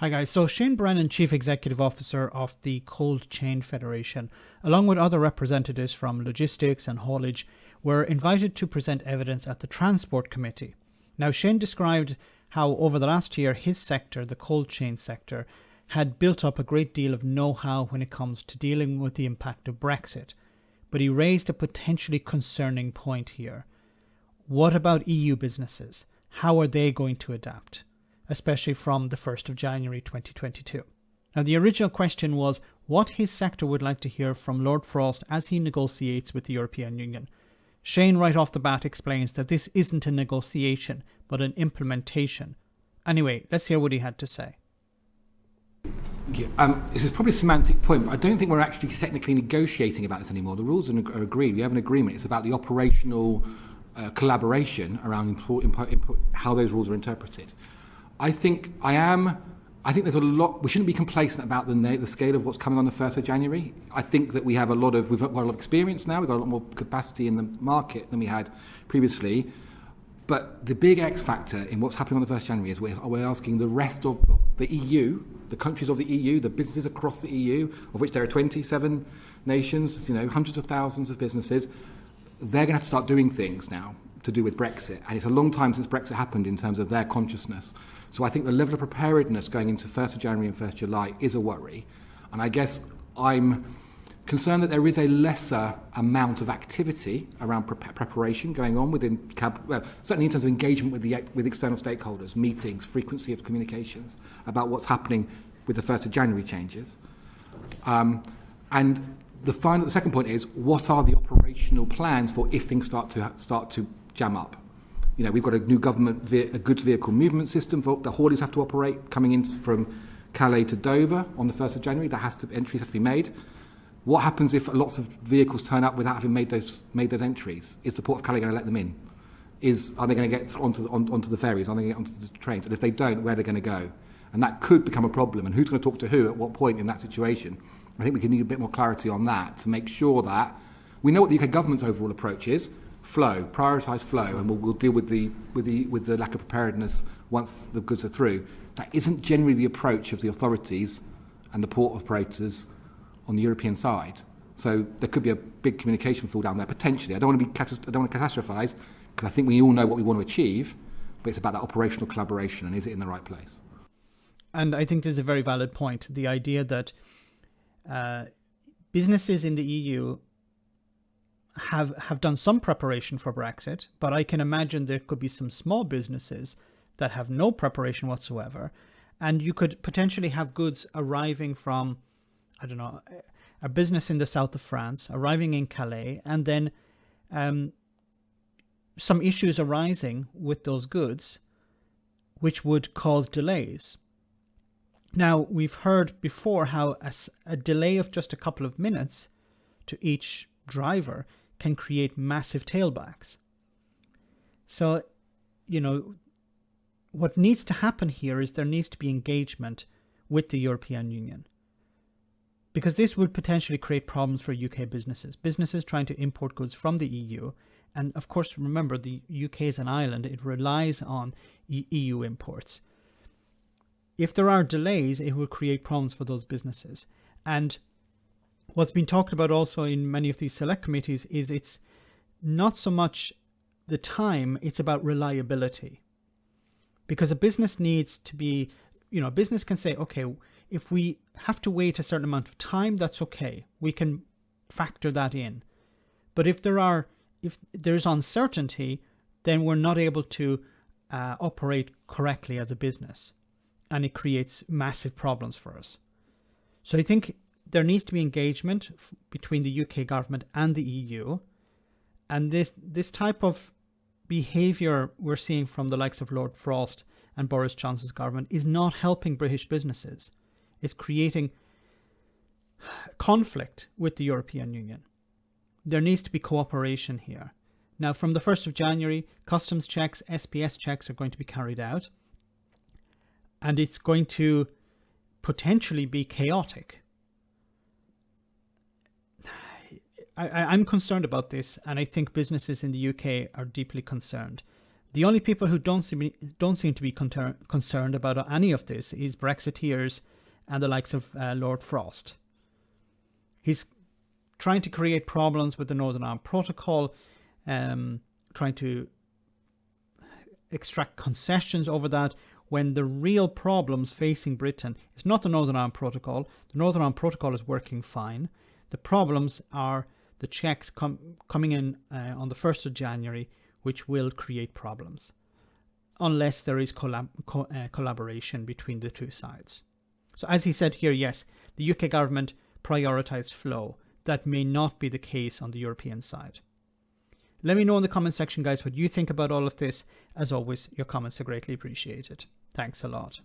Hi guys, so Shane Brennan, Chief Executive Officer of the Cold Chain Federation, along with other representatives from logistics and haulage, were invited to present evidence at the Transport Committee. Now Shane described how over the last year his sector, the cold chain sector, had built up a great deal of know-how when it comes to dealing with the impact of Brexit. But he raised a potentially concerning point here. What about EU businesses? How are they going to adapt, especially from the 1st of January 2022. Now, the original question was what his sector would like to hear from Lord Frost as he negotiates with the European Union. Shane, right off the bat, explains that this isn't a negotiation, but an implementation. Anyway, let's hear what he had to say. This is probably a semantic point, but I don't think we're actually technically negotiating about this anymore. The rules are agreed. We have an agreement. It's about the operational collaboration around how those rules are interpreted. I think there's a lot. We shouldn't be complacent about the scale of what's coming on the 1st of January. I think that we've got a lot of experience now. We've got a lot more capacity in the market than we had previously. But the big X factor in what's happening on the 1st of January is we're asking the rest of the EU, the countries of the EU, the businesses across the EU, of which there are 27 nations, hundreds of thousands of businesses. They're going to have to start doing things now to do with Brexit. And it's a long time since Brexit happened in terms of their consciousness. So I think the level of preparedness going into 1st of January and 1st of July is a worry. And I guess I'm concerned that there is a lesser amount of activity around preparation going on within certainly in terms of engagement with external stakeholders, meetings, frequency of communications about what's happening with the 1st of January changes. And the second point is, what are the operational plans for if things start to jam up? We've got a new government a goods vehicle movement system for the haulers have to operate coming in from Calais to Dover on the 1st of January. Entries have to be made. What happens if lots of vehicles turn up without having made those entries? Is the Port of Calais going to let them in? Are they going to get onto the ferries? Are they going to get onto the trains? And if they don't, where are they going to go? And that could become a problem. And who's going to talk to who at what point in that situation? I think we can need a bit more clarity on that to make sure that we know what the UK government's overall approach is. Flow, prioritise flow, and we'll deal with the lack of preparedness once the goods are through. That isn't generally the approach of the authorities and the port operators on the European side. So there could be a big communication fall down there potentially. I don't want to catastrophise because I think we all know what we want to achieve, but it's about that operational collaboration and is it in the right place? And I think this is a very valid point. The idea that businesses in the EU have done some preparation for Brexit, but I can imagine there could be some small businesses that have no preparation whatsoever, and you could potentially have goods arriving from, I don't know, a business in the south of France arriving in Calais, and then some issues arising with those goods which would cause delays. Now, we've heard before how a delay of just a couple of minutes to each driver can create massive tailbacks. So, what needs to happen here is there needs to be engagement with the European Union, because this would potentially create problems for UK businesses trying to import goods from the EU. And of course, remember, the UK is an island. It relies on EU imports. If there are delays, it will create problems for those businesses. And what's been talked about also in many of these select committees is it's not so much the time, it's about reliability. Because a business needs to be, a business can say, okay, if we have to wait a certain amount of time, that's okay. We can factor that in. But if there's uncertainty, then we're not able to operate correctly as a business. And it creates massive problems for us. So I think there needs to be engagement between the UK government and the EU. And this type of behaviour we're seeing from the likes of Lord Frost and Boris Johnson's government is not helping British businesses. It's creating conflict with the European Union. There needs to be cooperation here. Now, from the 1st of January, customs checks, SPS checks are going to be carried out. And it's going to potentially be chaotic. I'm concerned about this, and I think businesses in the UK are deeply concerned. The only people who don't seem to be concerned about any of this is Brexiteers and the likes of Lord Frost. He's trying to create problems with the Northern Ireland Protocol, trying to extract concessions over that, when the real problems facing Britain is not the Northern Ireland Protocol. The Northern Ireland Protocol is working fine. The problems are the checks coming in on the 1st of January, which will create problems unless there is collaboration between the two sides. So as he said here, yes, the UK government prioritised flow. That may not be the case on the European side. Let me know in the comment section, guys, what you think about all of this. As always, your comments are greatly appreciated. Thanks a lot.